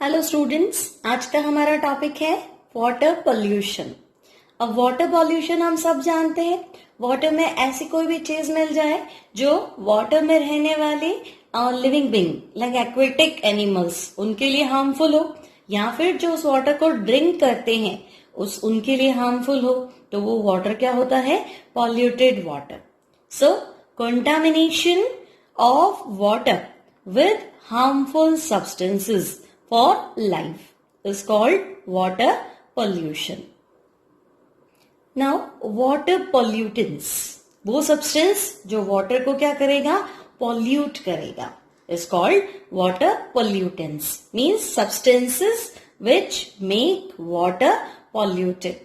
Hello students, आज का हमारा टॉपिक है वाटर पोल्यूशन। अब वाटर पोल्यूशन हम सब जानते हैं, वाटर में ऐसी कोई भी चीज मिल जाए जो वाटर में रहने वाले living being like aquatic animals उनके लिए हार्मफुल हो, या फिर जो उस वाटर को ड्रिंक करते हैं उनके लिए हार्मफुल हो, तो वो वाटर क्या होता है? Polluted water. So contamination of water with harmful substances for life is called water pollution. Now water pollutants, वो substance जो water को क्या करेगा? pollute करेगा, is called water pollutants, means substances which make water polluted.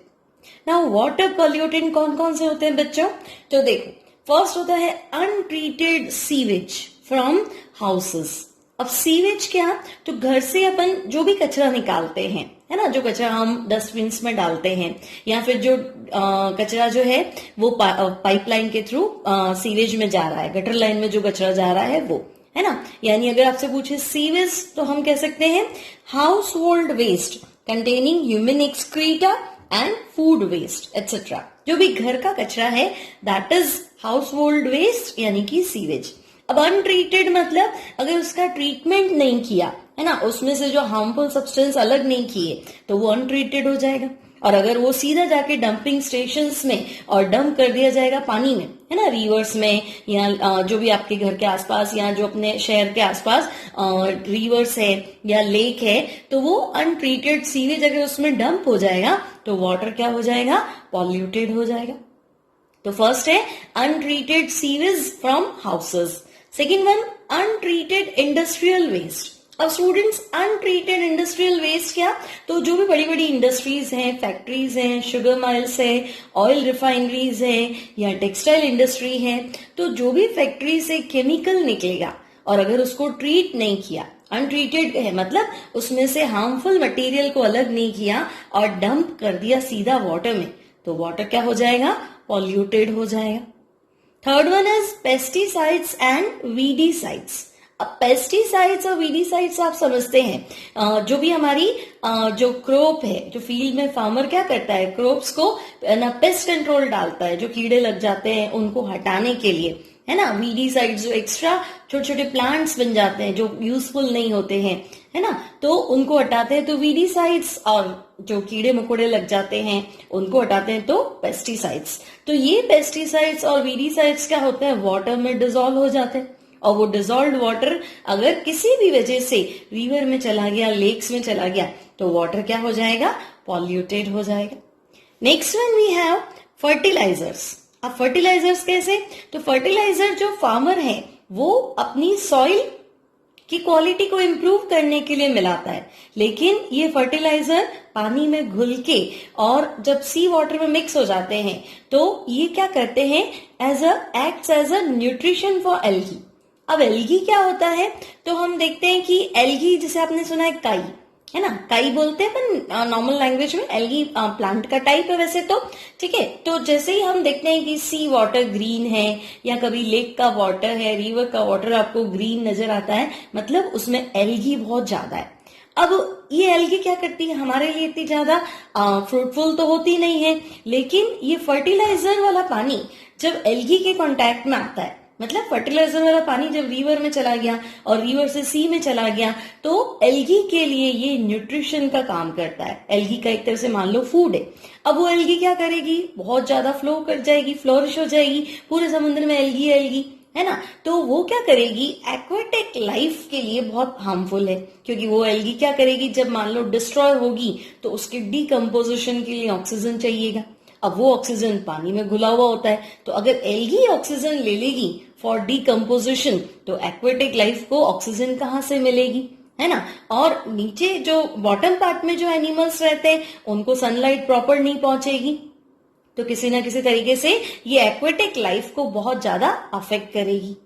Now water pollutant कौन कौन से होते हैं बच्चों? तो देखो, फर्स्ट होता है अनट्रीटेड सीवेज फ्रॉम हाउसेस। अब सीवेज क्या? तो घर से अपन जो भी कचरा निकालते हैं, है ना, जो कचरा हम डस्टबिन में डालते हैं, या फिर जो कचरा जो है वो पाइपलाइन के थ्रू सीवेज में जा रहा है, गटर लाइन में जो कचरा जा रहा है वो, है ना। यानी अगर आपसे पूछे सीवेज तो हम कह सकते हैं household waste containing human excreta and food waste etcetera. जो भी घर का कचरा है that is household waste, यानी कि सीवेज। अब अनट्रीटेड मतलब अगर उसका ट्रीटमेंट नहीं किया, है ना, उसमें से जो हार्मफुल सब्सटेंस अलग नहीं किए तो वो अनट्रीटेड हो जाएगा। और अगर वो सीधा जाके डंपिंग स्टेशंस में और डंप कर दिया जाएगा पानी में, है ना, रिवर्स में, या जो भी आपके घर के आसपास या जो अपने शहर के आसपास रिवर्स है या लेक है, तो वो अनट्रीटेड सीवेज अगर उसमें डंप हो जाएगा तो वाटर क्या हो जाएगा? पॉल्यूटेड हो जाएगा। तो फर्स्ट है untreated sewage from houses. Second one untreated industrial waste. अब स्टूडेंट्स, अनट्रीटेड इंडस्ट्रियल वेस्ट क्या? तो जो भी बड़ी बड़ी इंडस्ट्रीज हैं, फैक्ट्रीज हैं, शुगर मिल्स है, ऑयल रिफाइनरीज है, या टेक्सटाइल इंडस्ट्री है, तो जो भी फैक्ट्री से केमिकल निकलेगा और अगर उसको ट्रीट नहीं किया, अनट्रीटेड है मतलब उसमें से हार्मफुल मटेरियल को अलग नहीं किया और डंप कर दिया सीधा वाटर में, तो वाटर क्या हो जाएगा? पॉल्यूटेड हो जाएगा। Third one is pesticides and weedicides. अब पेस्टिसाइड्स और वीडीसाइड्स आप समझते हैं, जो भी हमारी जो क्रॉप है, जो फील्ड में फार्मर क्या करता है, क्रॉप्स को ना पेस्ट कंट्रोल डालता है, जो कीड़े लग जाते हैं उनको हटाने के लिए, है ना। वीडीसाइड्स जो एक्स्ट्रा छोटे छोटे प्लांट्स बन जाते हैं जो यूजफुल नहीं होते हैं, है ना, तो उनको हटाते हैं तो वीडीसाइड्स, और जो कीड़े मकोड़े लग जाते हैं उनको हटाते हैं तो पेस्टिसाइड्स। तो ये पेस्टिसाइड्स और वीडीसाइड्स क्या होते हैं? वाटर में डिसॉल्व हो जाते हैं, और वो डिसॉल्व वाटर अगर किसी भी वजह से रिवर में चला गया, लेक्स में चला गया, तो वाटर क्या हो जाएगा? पॉल्यूटेड हो जाएगा। Next one we have fertilisers. अब फर्टिलाइजर्स कैसे? तो फर्टिलाइजर जो फार्मर है वो अपनी सॉइल की क्वालिटी को इम्प्रूव करने के लिए मिलाता है, लेकिन ये फर्टिलाइजर पानी में घुल के और जब सी वाटर में मिक्स हो जाते हैं तो ये क्या करते हैं? Acts as a nutrition for algae. अब एल्गी क्या होता है? तो हम देखते हैं कि एल्गी, जैसे आपने सुना है काई, है ना, काई बोलते हैं पर नॉर्मल लैंग्वेज में एल्गी प्लांट का टाइप है वैसे तो, ठीक है। तो जैसे ही हम देखते हैं कि सी वाटर ग्रीन है, या कभी लेक का वाटर है, रिवर का वाटर आपको ग्रीन नजर आता है, मतलब उसमें एल्गी बहुत ज्यादा है। अब ये एल्गी क्या करती है? हमारे लिए इतनी ज्यादा फ्रूटफुल तो होती नहीं है, लेकिन ये फर्टिलाइजर वाला पानी जब एल्गी के कांटेक्ट में आता है, मतलब फर्टिलाइजर वाला पानी जब रिवर में चला गया और रिवर से सी में चला गया, तो एल्गी के लिए ये न्यूट्रिशन का काम करता है। एल्गी का एक तरह से मान लो फूड है। अब वो एल्गी क्या करेगी? बहुत ज्यादा फ्लो कर जाएगी, फ्लोरिश हो जाएगी, पूरे समुद्र में एल्गी एल्गी, है ना। तो वो क्या करेगी? एक्वेटिक लाइफ के लिए बहुत हार्मफुल है, क्योंकि वो एल्गी क्या करेगी? जब मान लो डिस्ट्रॉय होगी तो उसके डीकम्पोजिशन के लिए ऑक्सीजन चाहिएगा। अब वो ऑक्सीजन पानी में घुला हुआ होता है, तो अगर एल्गी ऑक्सीजन ले लेगी फॉर डीकम्पोजिशन तो एक्वेटिक लाइफ को ऑक्सीजन कहाँ से मिलेगी, है ना। और नीचे जो बॉटम पार्ट में जो एनिमल्स रहते हैं उनको सनलाइट प्रॉपर नहीं पहुंचेगी, तो किसी ना किसी तरीके से ये एक्वेटिक लाइफ को बहुत ज्यादा अफेक्ट करेगी।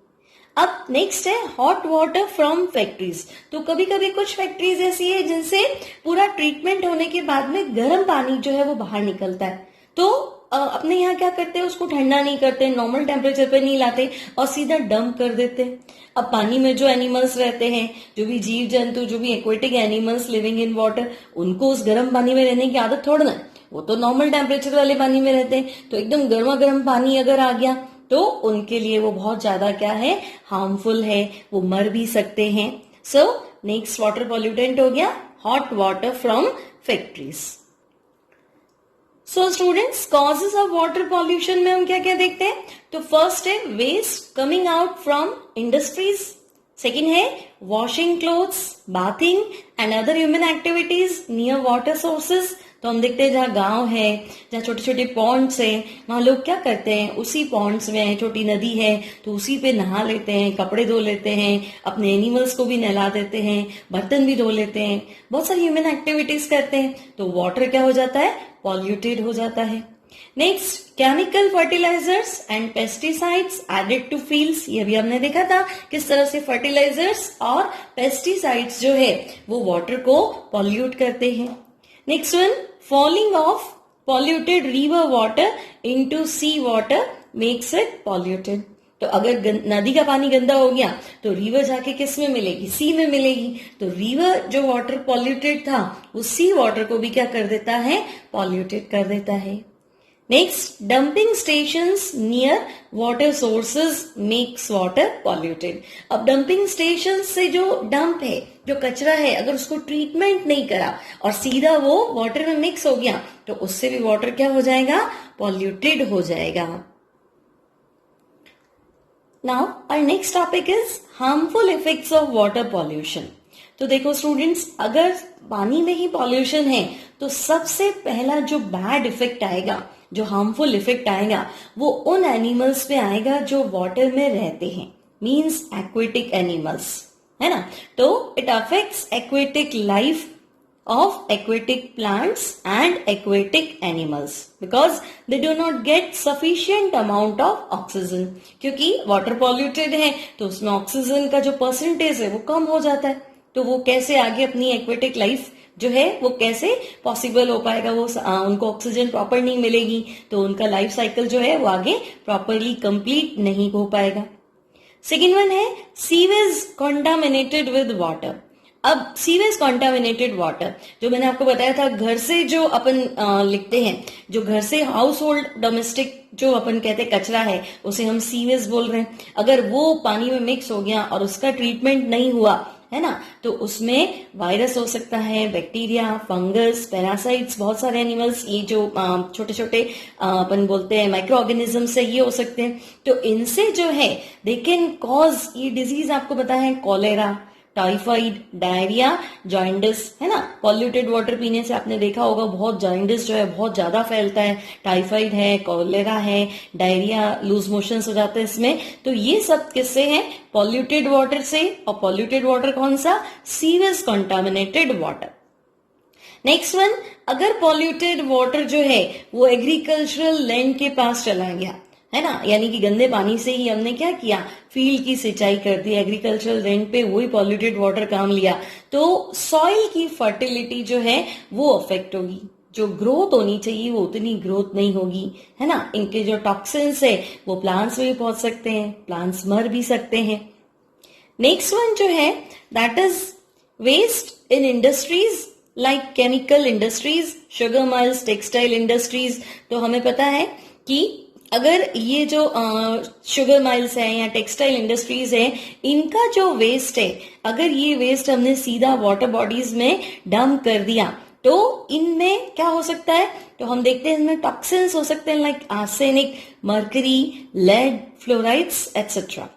अब नेक्स्ट है हॉट वाटर फ्रॉम फैक्ट्रीज। तो कभी कभी कुछ फैक्ट्रीज ऐसी है जिनसे पूरा ट्रीटमेंट होने के बाद में गर्म पानी जो है वो बाहर निकलता है, तो अपने यहाँ क्या करते हैं, उसको ठंडा नहीं करते, नॉर्मल टेम्परेचर पे नहीं लाते और सीधा डंप कर देते हैं। अब पानी में जो एनिमल्स रहते हैं, जो भी जीव जंतु, जो भी aquatic animals living in water, उनको उस गर्म पानी में रहने की आदत थोड़ा ना, वो तो नॉर्मल टेम्परेचर वाले पानी में रहते हैं। तो एकदम गर्मा गर्म पानी अगर आ गया तो उनके लिए वो बहुत ज्यादा क्या है, हार्मफुल है, वो मर भी सकते हैं। सो नेक्स्ट वाटर पॉल्यूटेंट हो गया hot water from factories. So students, causes of water pollution में हम क्या क्या देखते हैं? तो फर्स्ट है waste coming out from industries, second है washing clothes, bathing and other human activities near water sources. तो हम देखते हैं जहाँ गांव है, जहाँ छोटे छोटे पॉन्ड्स हैं, वहां लोग क्या करते हैं, उसी पॉन्ड्स में छोटी नदी है तो उसी पे नहा लेते हैं, कपड़े धो लेते हैं, अपने एनिमल्स को भी नहला देते हैं, बर्तन भी धो लेते हैं, बहुत सारी ह्यूमन एक्टिविटीज करते हैं। तो वाटर क्या हो जाता है, पॉल्यूटेड हो जाता है। Next, chemical fertilisers and pesticides added to fields. ये भी हमने देखा था किस तरह से फर्टिलाइजर्स और पेस्टिसाइड्स जो है वो वाटर को पॉल्यूट करते हैं। Next one, falling of polluted river water into sea water makes it polluted. तो अगर नदी का पानी गंदा हो गया तो रिवर जाके किस में मिलेगी, सी में मिलेगी। तो रिवर जो वाटर पॉल्यूटेड था वो सी वाटर को भी क्या कर देता है, पॉल्यूटेड कर देता है। Next, dumping stations near water sources makes water polluted. अब डंपिंग स्टेशन से जो डंप है, जो कचरा है, अगर उसको ट्रीटमेंट नहीं करा और सीधा वो वाटर में मिक्स हो गया तो उससे भी वाटर क्या हो जाएगा, पॉल्यूटेड हो जाएगा। Now our next topic is harmful effects of water pollution. तो देखो स्टूडेंट्स, अगर पानी में ही पॉल्यूशन है तो सबसे पहला जो बैड इफेक्ट आएगा, जो हार्मफुल इफेक्ट आएगा, वो उन एनिमल्स पे आएगा जो वाटर में रहते हैं, मींस एक्वेटिक एनिमल्स, है ना। तो it affects aquatic life of aquatic plants and aquatic animals because they do not get sufficient amount of oxygen। क्योंकि वाटर पॉल्यूटेड है तो उसमें ऑक्सीजन का जो परसेंटेज है वो कम हो जाता है। तो वो कैसे आगे अपनी एक्वेटिक लाइफ जो है वो कैसे पॉसिबल हो पाएगा, वो उनको ऑक्सीजन प्रॉपर नहीं मिलेगी तो उनका लाइफ साइकिल जो है वो आगे प्रॉपरली कंप्लीट नहीं हो पाएगा। सेकेंड वन है सीवेज कॉन्टामिनेटेड विद वाटर। अब सीवेज कॉन्टामिनेटेड वाटर, जो मैंने आपको बताया था घर से जो अपन लिखते हैं, जो घर से हाउस होल्ड डोमेस्टिक जो अपन कहते हैं कचरा है उसे हम सीवेज बोल रहे हैं। अगर वो पानी में मिक्स हो गया और उसका ट्रीटमेंट नहीं हुआ है ना, तो उसमें वायरस हो सकता है, बैक्टीरिया, फंगस, पैरासाइट्स, बहुत सारे एनिमल्स, ये जो छोटे छोटे अपन बोलते हैं माइक्रो ऑर्गेनिज्म से ये हो सकते हैं। तो इनसे जो है दे कैन कॉज, ये डिजीज आपको पता है, कॉलेरा, टाइफाइड, डायरिया, जॉइंडिस, है ना। पॉल्यूटेड वाटर पीने से आपने देखा होगा बहुत जॉइंडिस जो है बहुत ज्यादा फैलता है, टाइफाइड है, कॉलेरा है, डायरिया, लूज मोशंस हो जाते हैं इसमें। तो ये सब किससे है, पॉल्यूटेड वाटर से। और पॉल्यूटेड वाटर कौन सा, sewage contaminated water. Next one, अगर पॉल्यूटेड वाटर जो है वो एग्रीकल्चरल लैंड के पास चला गया, है ना, यानी कि गंदे पानी से ही हमने क्या किया, फील्ड की सिंचाई कर दी, एग्रीकल्चरल लैंड पे वही पॉल्यूटेड वाटर काम लिया, तो सॉइल की फर्टिलिटी जो है वो अफेक्ट होगी। जो ग्रोथ होनी चाहिए वो उतनी ग्रोथ नहीं होगी, है ना। इनके जो टॉक्सिन्स है वो प्लांट्स में भी पहुंच सकते हैं, प्लांट्स मर भी सकते हैं। नेक्स्ट वन जो है that is waste in industries like chemical industries, sugar mills, textile industries. तो हमें पता है कि अगर ये जो शुगर मिल्स है या टेक्सटाइल इंडस्ट्रीज है, इनका जो वेस्ट है, अगर ये वेस्ट हमने सीधा वाटर बॉडीज में डंप कर दिया तो इनमें क्या हो सकता है, तो हम देखते हैं इनमें टॉक्सिन्स हो सकते हैं like arsenic, mercury, lead, fluorides etcetera.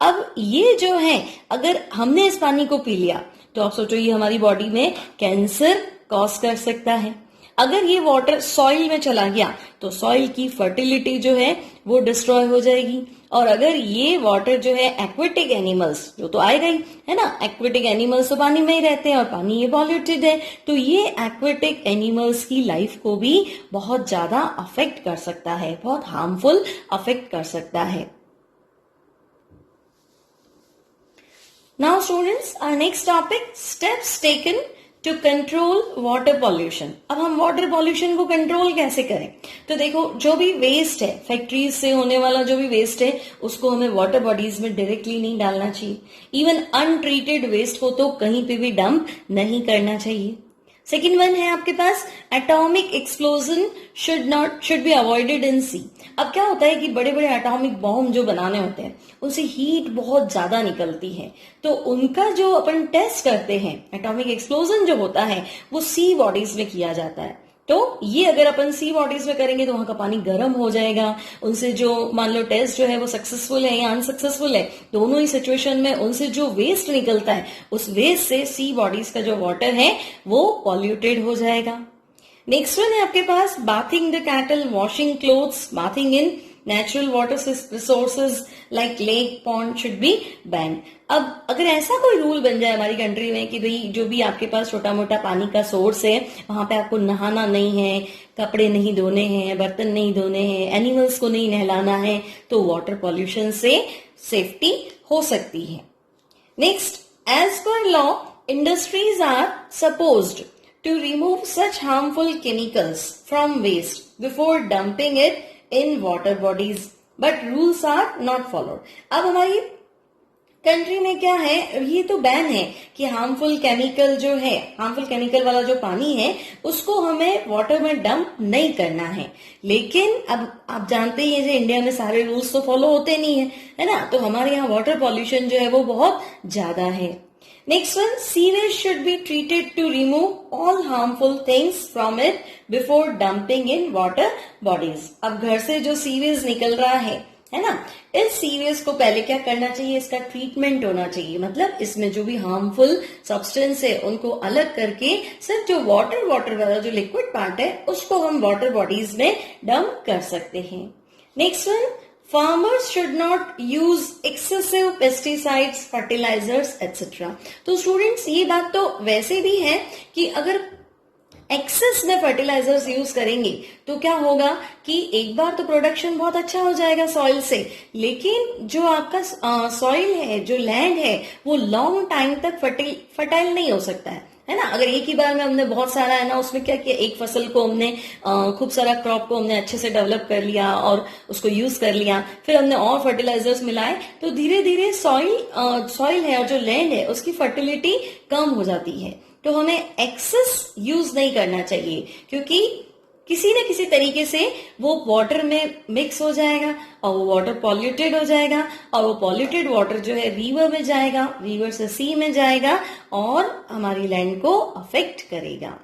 अब ये जो है अगर हमने इस पानी को पी लिया तो आप सोचो ये हमारी बॉडी में कैंसर कॉज कर सकता है। अगर ये वाटर सॉइल में चला गया तो सॉइल की फर्टिलिटी जो है वो डिस्ट्रॉय हो जाएगी। और अगर ये वाटर जो है एक्वेटिक एनिमल्स, जो तो आएगा ही, है ना, एक्वेटिक एनिमल्स तो पानी में ही रहते हैं और पानी ये पॉल्यूटेड है, तो ये एक्वेटिक एनिमल्स की लाइफ को भी बहुत ज्यादा अफेक्ट कर सकता है, बहुत हार्मफुल अफेक्ट कर सकता है। Now students, our next topic, steps taken to control water pollution. अब हम वाटर पॉल्यूशन को कंट्रोल कैसे करें? तो देखो, जो भी वेस्ट है, फैक्ट्रीज से होने वाला जो भी वेस्ट है, उसको हमें वाटर बॉडीज में डायरेक्टली नहीं डालना चाहिए। इवन अनट्रीटेड वेस्ट को तो कहीं पे भी डंप नहीं करना चाहिए। सेकेंड वन है आपके पास, atomic explosion should be avoided in sea. अब क्या होता है कि बड़े बड़े एटॉमिक बॉम्ब जो बनाने होते हैं, उनसे हीट बहुत ज्यादा निकलती है, तो उनका जो अपन टेस्ट करते हैं, एटॉमिक एक्सप्लोजन जो होता है, वो सी बॉडीज में किया जाता है। तो ये अगर अपन सी बॉडीज में करेंगे तो वहां का पानी गर्म हो जाएगा। उनसे जो मान लो टेस्ट जो है वो सक्सेसफुल है या अनसक्सेसफुल है, दोनों ही सिचुएशन में उनसे जो वेस्ट निकलता है, उस वेस्ट से सी बॉडीज का जो वाटर है वो पॉल्यूटेड हो जाएगा। नेक्स्ट वन है आपके पास, bathing the cattle, washing clothes, bathing in natural water resources like lake, pond should be ban. अब अगर ऐसा कोई रूल बन जाए हमारी कंट्री में कि भाई जो भी आपके पास छोटा मोटा पानी का सोर्स है, वहां पे आपको नहाना नहीं है, कपड़े नहीं धोने हैं, बर्तन नहीं धोने हैं, एनिमल्स को नहीं नहलाना है, तो वाटर पॉल्यूशन से सेफ्टी हो सकती है। Next, as per law industries are supposed to remove such harmful chemicals from waste before dumping it in water bodies, but rules are not followed। अब हमारी कंट्री में क्या है, ये तो बैन है कि हार्मफुल केमिकल जो है, हार्मफुल केमिकल वाला जो पानी है, उसको हमें वाटर में डंप नहीं करना है। लेकिन अब आप जानते ही हैं इंडिया में सारे रूल्स तो फॉलो होते नहीं है ना, तो हमारे यहाँ वाटर पॉल्यूशन जो है वो बहुत ज्यादा है। Next one, sewage should be treated to remove all harmful things from it before dumping in water bodies। अब घर से जो सीवेज निकल रहा है ना, इस सीवेज को पहले क्या करना चाहिए, इसका ट्रीटमेंट होना चाहिए। मतलब इसमें जो भी हार्मफुल सब्सटेंस है उनको अलग करके सिर्फ जो वाटर वाला जो लिक्विड पार्ट है उसको हम वाटर बॉडीज में डंप कर सकते हैं। Next one, farmers should not use excessive pesticides, fertilisers etcetera. तो स्टूडेंट्स, ये बात तो वैसे भी है कि अगर एक्सेस में फर्टिलाइजर्स यूज करेंगे तो क्या होगा कि एक बार तो प्रोडक्शन बहुत अच्छा हो जाएगा सॉइल से, लेकिन जो आपका सॉइल है, जो लैंड है, वो लॉन्ग टाइम तक फर्टाइल नहीं हो सकता है ना। अगर एक ही बार में हमने बहुत सारा है ना, उसमें क्या किया, एक फसल को हमने खूब सारा क्रॉप को हमने अच्छे से डेवलप कर लिया और उसको यूज कर लिया, फिर हमने और फर्टिलाइजर्स मिलाए, तो धीरे धीरे सॉइल है और जो लैंड है उसकी फर्टिलिटी कम हो जाती है। तो हमें एक्सेस यूज नहीं करना चाहिए, क्योंकि किसी न किसी तरीके से वो वाटर में मिक्स हो जाएगा और वो वाटर पॉल्यूटेड हो जाएगा, और वो पॉल्यूटेड वाटर जो है रिवर में जाएगा, रिवर से सी में जाएगा और हमारी लैंड को अफेक्ट करेगा।